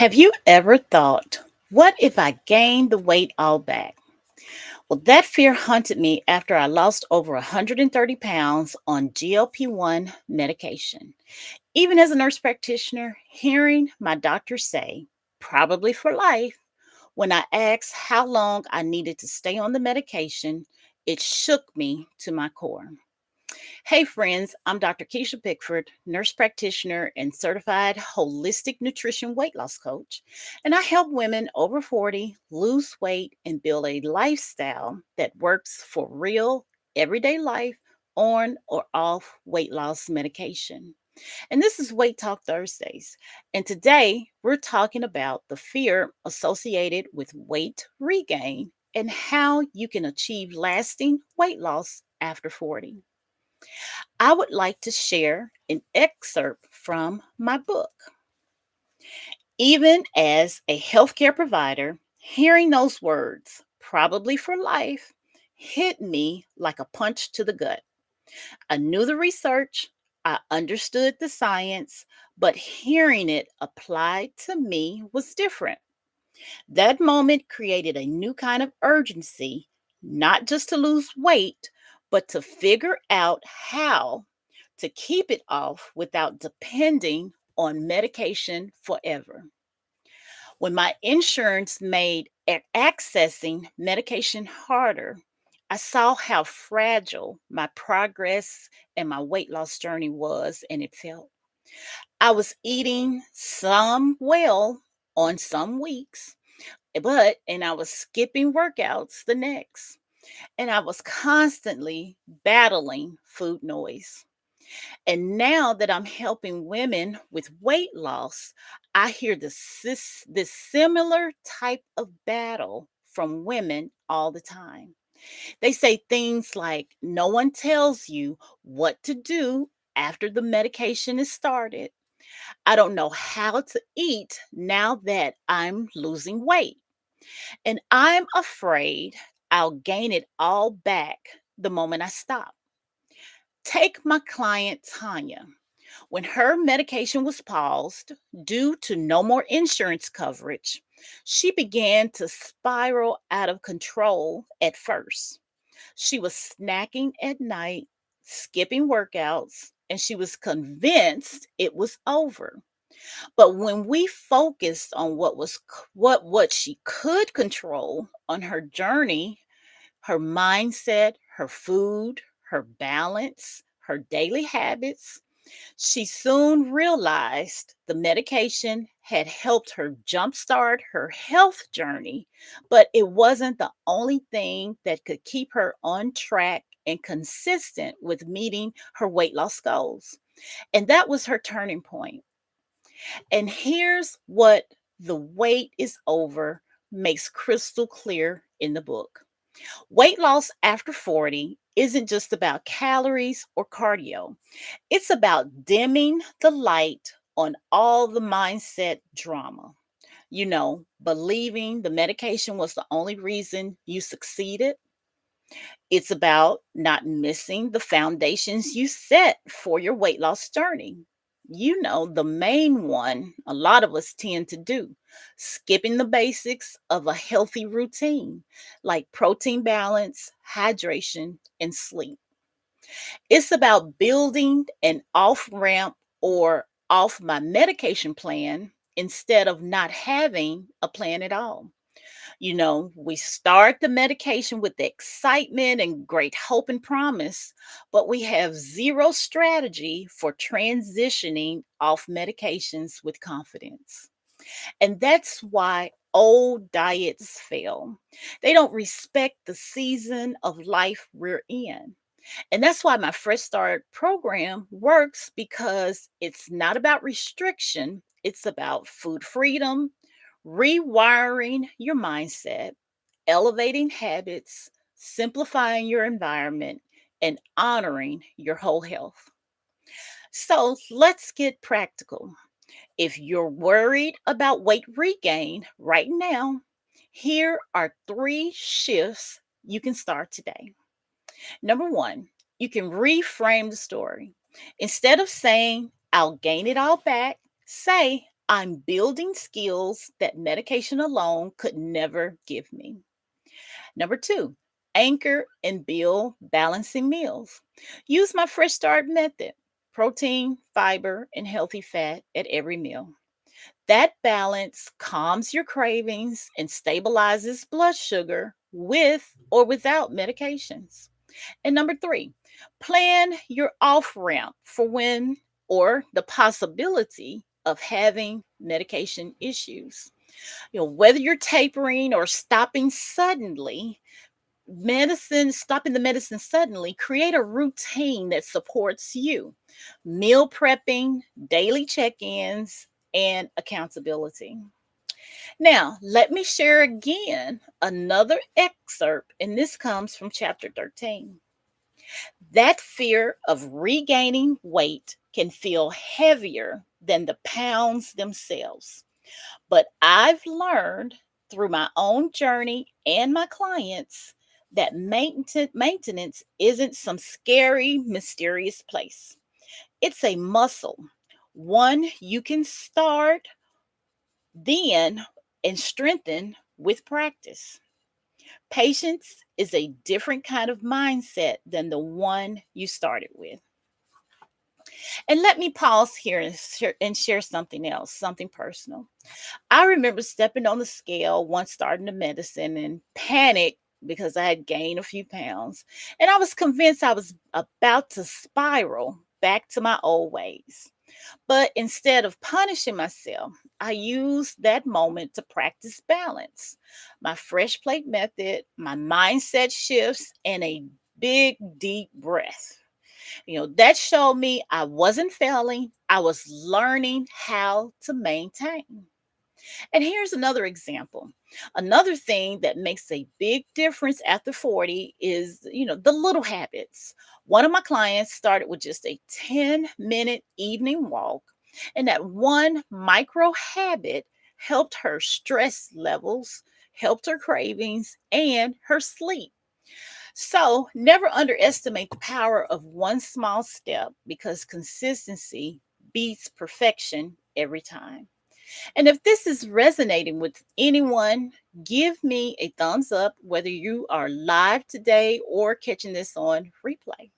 Have you ever thought, what if I gained the weight all back? Well, that fear haunted me after I lost over 130 pounds on GLP-1 medication. Even as a nurse practitioner, hearing my doctor say, probably for life, when I asked how long I needed to stay on the medication, it shook me to my core. Hey, friends, I'm Dr. Kisha Pickford, nurse practitioner and certified holistic nutrition weight loss coach. And I help women over 40 lose weight and build a lifestyle that works for real, everyday life on or off weight loss medication. And this is Weight Talk Thursdays. And today we're talking about the fear associated with weight regain and how you can achieve lasting weight loss after 40. I would like to share an excerpt from my book. Even as a healthcare provider, hearing those words, probably for life, hit me like a punch to the gut. I knew the research, I understood the science, but hearing it applied to me was different. That moment created a new kind of urgency, not just to lose weight, but to figure out how to keep it off without depending on medication forever. When my insurance made accessing medication harder, I saw how fragile my progress and my weight loss journey was, and it felt. I was eating some well on some weeks, and I was skipping workouts the next. And I was constantly battling food noise. And now that I'm helping women with weight loss, I hear this similar type of battle from women all the time. They say things like, no one tells you what to do after the medication is started. I don't know how to eat now that I'm losing weight. And I'm afraid I'll gain it all back the moment I stop. Take my client Tanya. When her medication was paused due to no more insurance coverage, she began to spiral out of control at first. She was snacking at night, skipping workouts, and she was convinced it was over. But when we focused on what she could control on her journey, her mindset, her food, her balance, her daily habits, she soon realized the medication had helped her jumpstart her health journey, but it wasn't the only thing that could keep her on track and consistent with meeting her weight loss goals. And that was her turning point. And here's what the wait is over makes crystal clear in the book. Weight loss after 40 isn't just about calories or cardio. It's about dimming the light on all the mindset drama. Believing the medication was the only reason you succeeded. It's about not missing the foundations you set for your weight loss journey. The main one a lot of us tend to do, skipping the basics of a healthy routine like protein balance, hydration, and sleep. It's about building an off ramp or off my medication plan instead of not having a plan at all. We start the medication with the excitement and great hope and promise, but we have zero strategy for transitioning off medications with confidence. And that's why old diets fail. They don't respect the season of life we're in. And that's why my Fresh Start program works because it's not about restriction, it's about food freedom, rewiring your mindset, elevating habits, simplifying your environment, and honoring your whole health. So let's get practical. If you're worried about weight regain right now, here are three shifts you can start today. Number one, you can reframe the story. Instead of saying, I'll gain it all back, say, I'm building skills that medication alone could never give me. Number two, anchor and build balancing meals. Use my fresh start method: protein, fiber, and healthy fat at every meal. That balance calms your cravings and stabilizes blood sugar with or without medications. And number three, plan your off ramp for when or the possibility of having medication issues. Whether you're tapering or stopping the medicine suddenly, create a routine that supports you. Meal prepping, daily check ins, and accountability. Now, let me share again another excerpt, and this comes from chapter 13. That fear of regaining weight can feel heavier than the pounds themselves. But I've learned through my own journey and my clients that maintenance isn't some scary, mysterious place. It's a muscle, one you can start then and strengthen with practice. Patience is a different kind of mindset than the one you started with. And let me pause here and share something else, something personal. I remember stepping on the scale once starting the medicine and panicked because I had gained a few pounds. And I was convinced I was about to spiral back to my old ways. But instead of punishing myself, I used that moment to practice balance. My fresh plate method, my mindset shifts, and a big, deep breath. That showed me I wasn't failing, I was learning how to maintain. And here's another example. Another thing that makes a big difference after 40 is, the little habits. One of my clients started with just a 10-minute evening walk, and that one micro habit helped her stress levels, helped her cravings, and her sleep. So, never underestimate the power of one small step because consistency beats perfection every time. And if this is resonating with anyone, give me a thumbs up, whether you are live today or catching this on replay.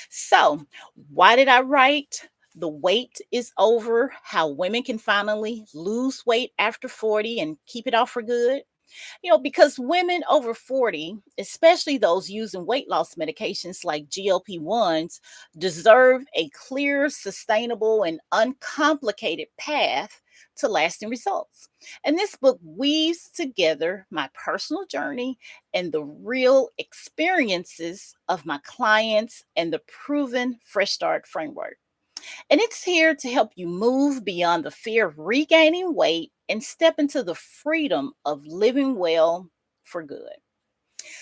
So, why did I write The Wait is Over: How Women Can Finally Lose Weight After 40 and Keep It Off for Good? Because women over 40, especially those using weight loss medications like GLP-1s, deserve a clear, sustainable, and uncomplicated path to lasting results. And this book weaves together my personal journey and the real experiences of my clients and the proven Fresh Start framework. And it's here to help you move beyond the fear of regaining weight and step into the freedom of living well for good.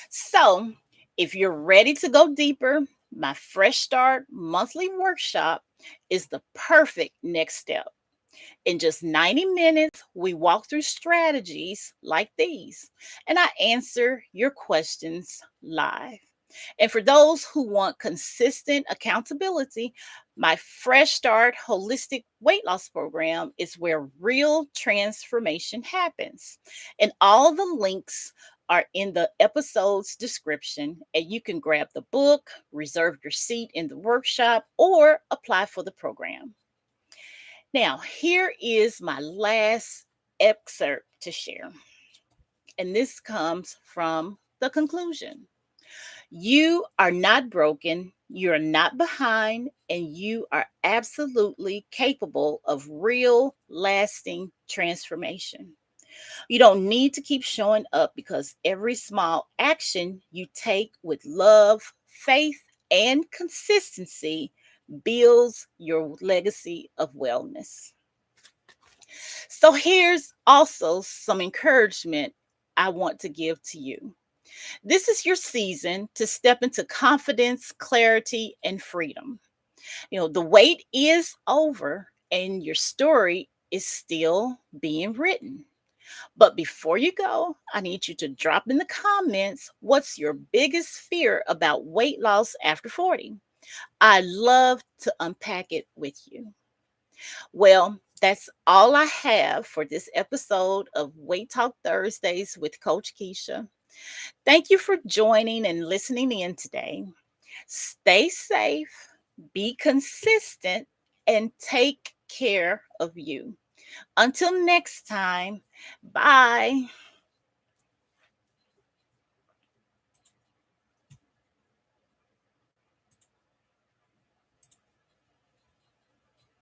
So, if you're ready to go deeper, my Fresh Start monthly workshop is the perfect next step. In just 90 minutes, we walk through strategies like these, and I answer your questions live. And for those who want consistent accountability, my Fresh Start Holistic Weight Loss Program is where real transformation happens. And all the links are in the episode's description, and you can grab the book, reserve your seat in the workshop, or apply for the program. Now, here is my last excerpt to share, and this comes from the conclusion. You are not broken, you're not behind, and you are absolutely capable of real, lasting transformation. You don't need to keep showing up because every small action you take with love, faith, and consistency builds your legacy of wellness. So here's also some encouragement I want to give to you. This is your season to step into confidence, clarity, and freedom. The wait is over and your story is still being written. But before you go, I need you to drop in the comments what's your biggest fear about weight loss after 40. I love to unpack it with you. Well, That's all I have for this episode of Weight Talk Thursdays with Coach Keisha. Thank you for joining and listening in today. Stay safe, be consistent, and take care of you. Until next time, bye.